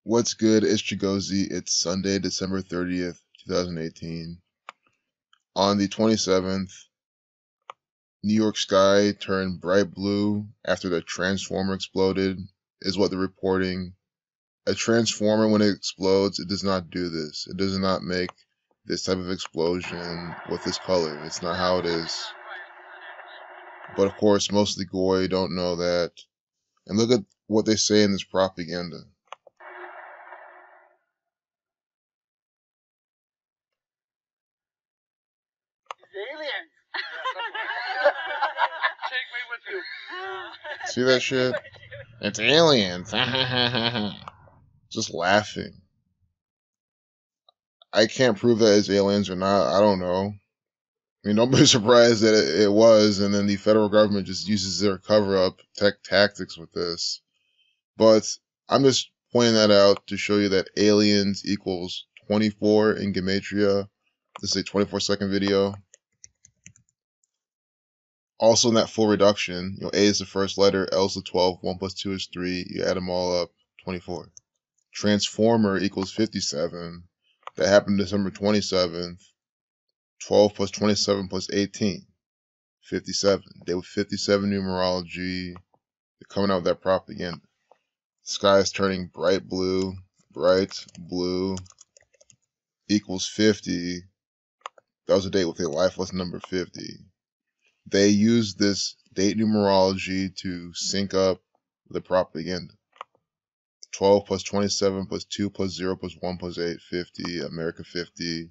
What's good? It's Chigozy. It's Sunday, December 30th, 2018. On the 27th, New York sky turned bright blue after the transformer exploded, is what they're reporting. A transformer, when it explodes, it does not do this. It does not make this type of explosion with this color. It's not how it is. But of course, most of the goy don't know that. And look at what they say in this propaganda. Aliens. Take me with you. See that shit? It's aliens. Just laughing. I can't prove that it's aliens or not. I don't know. I mean, don't be surprised that it was, and then the federal government just uses their cover-up tactics with this. But I'm just pointing that out to show you that aliens equals 24 in Gematria. This is a 24-second video. Also in that full reduction, A is the first letter, L is the 12, 1 plus 2 is 3. You add them all up, 24. Transformer equals 57. That happened December 27th. 12 plus 27 plus 18. 57. Day with 57 numerology. They're coming out with that propaganda. The sky is turning bright blue. Bright blue equals 50. That was a date with a lifeless number 50. They used this date numerology to sync up the propaganda. 12 plus 27 plus 2 plus 0 plus 1 plus 8, 50, America 50.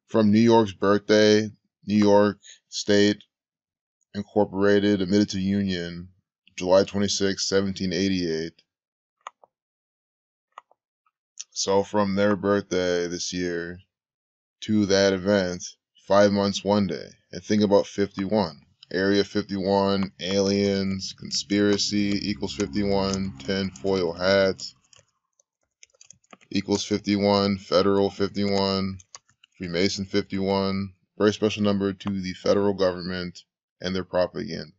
From New York's birthday, New York State Incorporated, admitted to Union, July 26, 1788. So from their birthday this year to that event, 5 months, 1 day. And think about 51. Area 51, aliens, conspiracy equals 51, 10 foil hats equals 51, federal 51, Freemason 51, very special number to the federal government and their propaganda.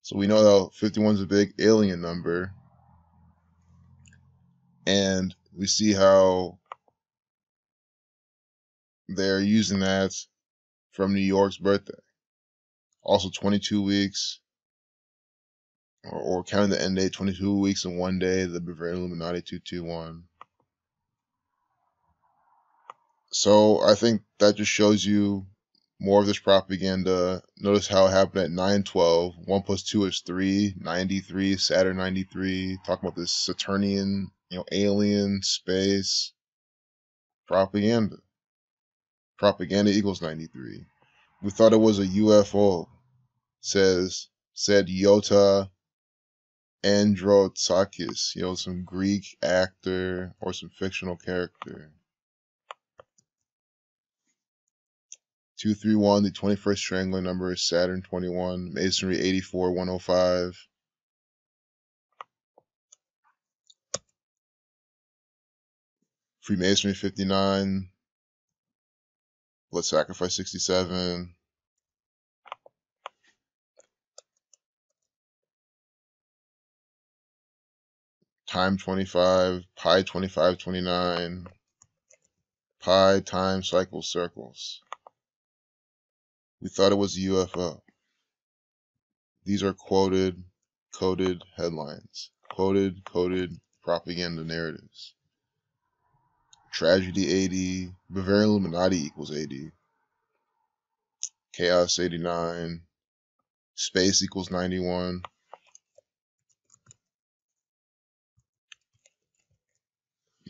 So we know that 51 is a big alien number, and we see how they're using that from New York's birthday. Also 22 weeks, or counting the end date, 22 weeks and 1 day, the Bavarian Illuminati 221. So I think that just shows you more of this propaganda. Notice how it happened at 9/12. 1 plus 2 is 3. 93, Saturn 93. Talking about this Saturnian, alien, space, propaganda. Propaganda equals 93. We thought it was a UFO. Said Yota Androtsakis, some Greek actor or some fictional character. 231, the 21st triangular number is Saturn 21, Masonry 84, 105. Freemasonry 59, Blood Sacrifice 67. Time 25, Pi 25, 29. Pi time cycle circles. We thought it was a UFO. These are quoted, coded headlines. Quoted, coded propaganda narratives. Tragedy 80. Bavarian Illuminati equals 80. Chaos 89. Space equals 91.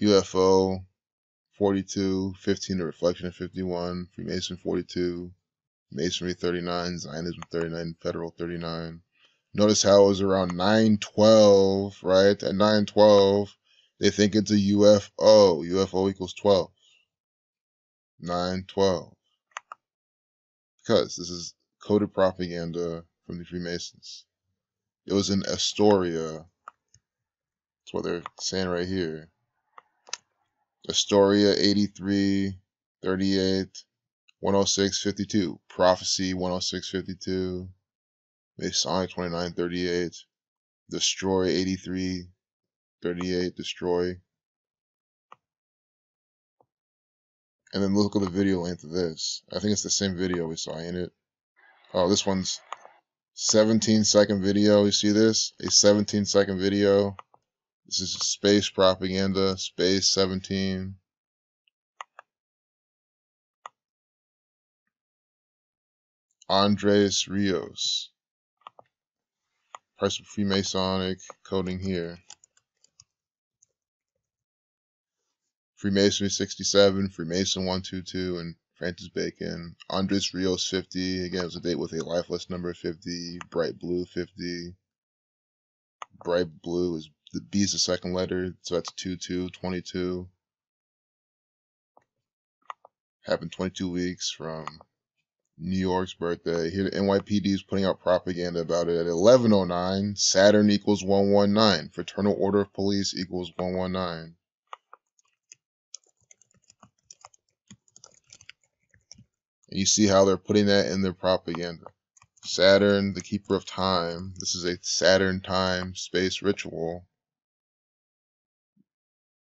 UFO 42. 15, the reflection of 51. Freemason 42. Masonry 39, Zionism 39, Federal 39. Notice how it was around 9/12, right? At 9/12, they think it's a UFO. UFO equals 12. 9/12. Because this is coded propaganda from the Freemasons. It was in Astoria. That's what they're saying right here. Astoria 83, 38. 106.52, Prophecy 38, destroy. And then look at the video length of this. I think it's the same video we saw, ain't it? Oh, this one's 17-second video. You see this? A 17-second video. This is space propaganda, space 17. Andres Rios. Price of Freemasonic coding here. Freemasonry 67, Freemason 122, and Francis Bacon. Andres Rios 50. Again, it was a date with a lifeless number 50. Bright blue 50. Bright blue is the B is the second letter, so that's 22, 22. Happened 22 weeks from New York's birthday. Here the NYPD is putting out propaganda about it at 11:09. Saturn equals 119. Fraternal Order of Police equals 119. And you see how they're putting that in their propaganda. Saturn, the keeper of time. This is a Saturn time space ritual.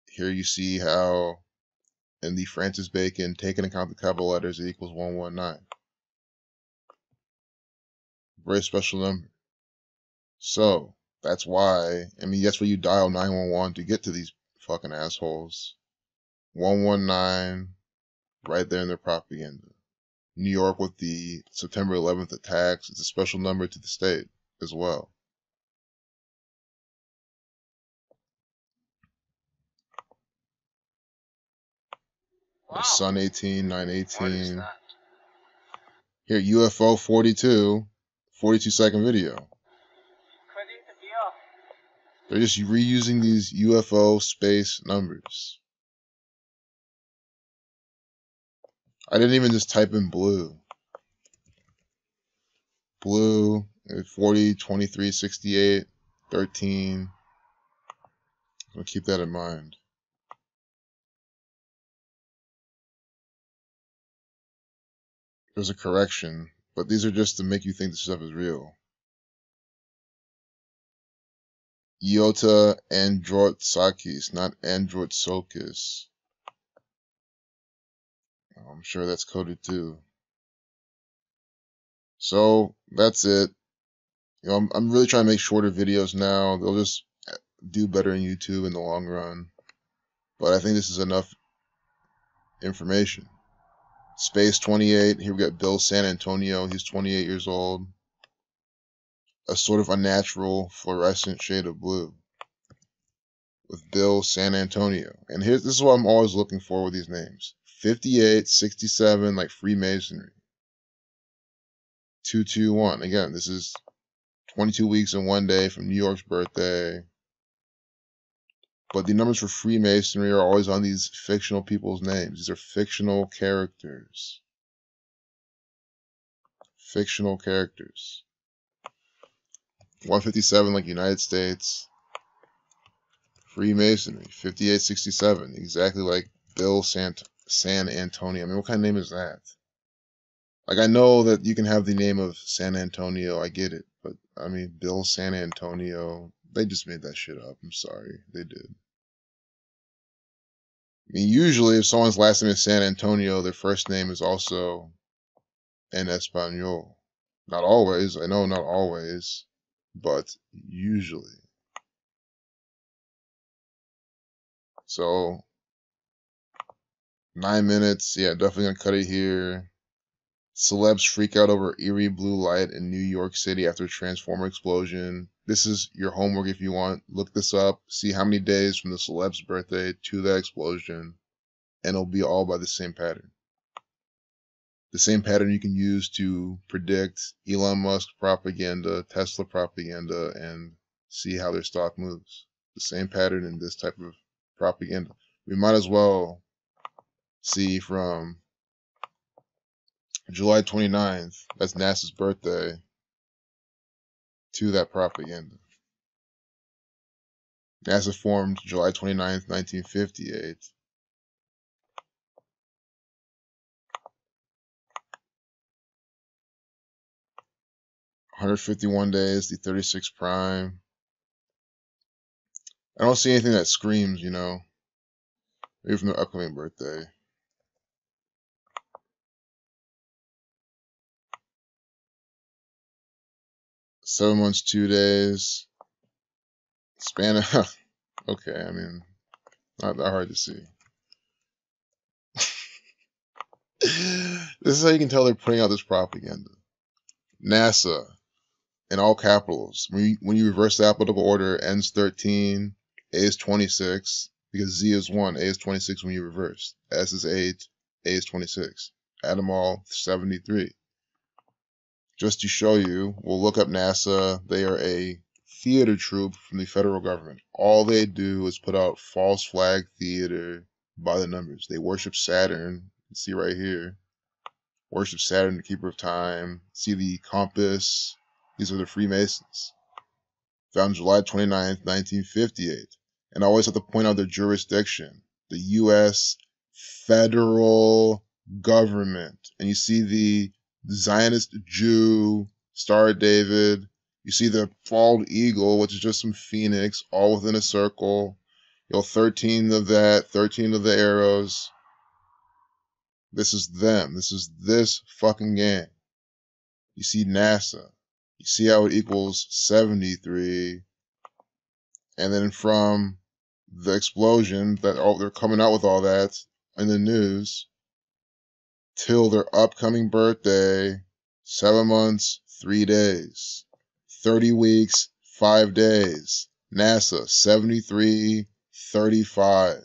Here you see how in the Francis Bacon, taking account the capital letters, it equals 119. Very special number. So, that's why, I mean, that's where you dial 911 to get to these fucking assholes. 119, right there in their propaganda. New York with the September 11th attacks, it's a special number to the state as well. Wow. Sun 18, 9 What is 18. that? Here, UFO 42, 42-second video. Credit the deal. They're just reusing these UFO space numbers. I didn't even just type in blue. Blue, 40, 23, 68, 13. I'll keep that in mind. There's a correction, but these are just to make you think this stuff is real. Iota Androtsakis, not Androtsokis. I'm sure that's coded too. So that's it. You know, I'm really trying to make shorter videos now. They'll just do better in YouTube in the long run. But I think this is enough information. Space 28. Here we got Bill San Antonio. He's 28 years old. A sort of unnatural fluorescent shade of blue. With Bill San Antonio. And this is what I'm always looking for with these names. 58, 67, like Freemasonry. 221. Again, this is 22 weeks and 1 day from New York's birthday. But the numbers for Freemasonry are always on these fictional people's names. These are fictional characters. Fictional characters. 157 like United States. Freemasonry. 5867. Exactly like Bill San Antonio. I mean, what kind of name is that? Like, I know that you can have the name of San Antonio. I get it. But, I mean, Bill San Antonio. They just made that shit up. I'm sorry. They did. I mean, usually if someone's last name is San Antonio, their first name is also en Espanol. Not always. I know not always. But usually. So, 9 minutes. Yeah, definitely gonna cut it here. Celebs freak out over eerie blue light in New York City after Transformer explosion. This is your homework if you want. Look this up. See how many days from the celeb's birthday to that explosion. And it'll be all by the same pattern. The same pattern you can use to predict Elon Musk propaganda, Tesla propaganda, and see how their stock moves. The same pattern in this type of propaganda. We might as well see from July 29th, that's NASA's birthday, to that propaganda. NASA formed July 29th, 1958. "151 days, the 36th prime. I don't see anything that screams, you know, maybe from their upcoming birthday. Seven months, 2 days. Span of, okay, I mean, not that hard to see. This is how you can tell they're putting out this propaganda. NASA, in all capitals. When you reverse the alphabetical order, N's 13, A is 26, because Z is 1, A is 26 when you reverse. S is 8, A is 26. Add them all, 73. Just to show you, we'll look up NASA. They are a theater troupe from the federal government. All they do is put out false flag theater by the numbers. They worship Saturn. You can see right here. Worship Saturn, the keeper of time. See the compass. These are the Freemasons. Founded July 29th, 1958. And I always have to point out their jurisdiction. The U.S. federal government. And you see the Zionist Jew, Star of David. You see the bald eagle, which is just some phoenix, all within a circle. 13 of that, 13 of the arrows. This is them. This is this fucking gang. You see NASA. You see how it equals 73. And then from the explosion that they're coming out with all that in the news till their upcoming birthday, 7 months, 3 days, 30 weeks, 5 days. NASA 7335.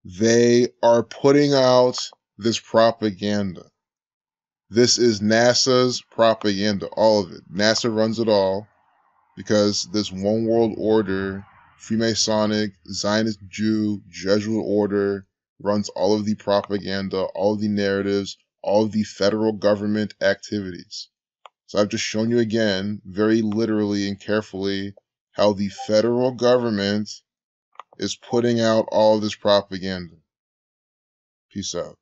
They are putting out this propaganda. This is NASA's propaganda, all of it. NASA runs it all because this one world order, Freemasonic, Zionist Jew, Jesuit order runs all of the propaganda, all of the narratives, all of the federal government activities. So I've just shown you again, very literally and carefully, how the federal government is putting out all of this propaganda. Peace out.